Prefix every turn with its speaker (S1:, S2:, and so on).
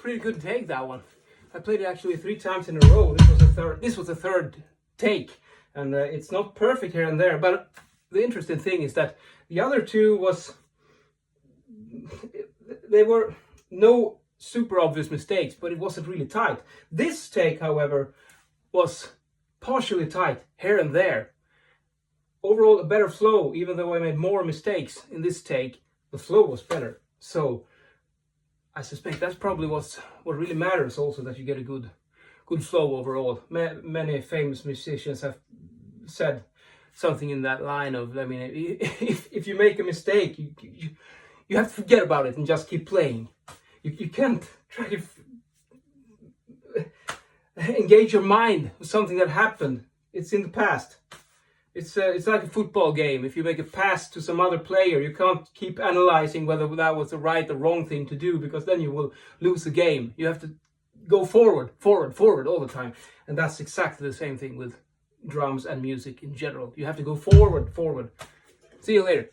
S1: pretty good take, that one. I played it actually 3 times in a row. This was the third take, and it's not perfect here and there, but the interesting thing is that the other two they were no super obvious mistakes, but it wasn't really tight. This take, however, was partially tight here and there. Overall, a better flow, even though I made more mistakes in this take, the flow was better. So I suspect that's probably what really matters also, that you get a good flow overall. Many famous musicians have said something in that line of, I mean, if you make a mistake, you have to forget about it and just keep playing. You can't try to engage your mind with something that happened. It's in the past. It's like a football game. If you make a pass to some other player, you can't keep analyzing whether that was the right or wrong thing to do, because then you will lose the game. You have to go forward all the time. And that's exactly the same thing with drums and music in general. You have to go forward. See you later.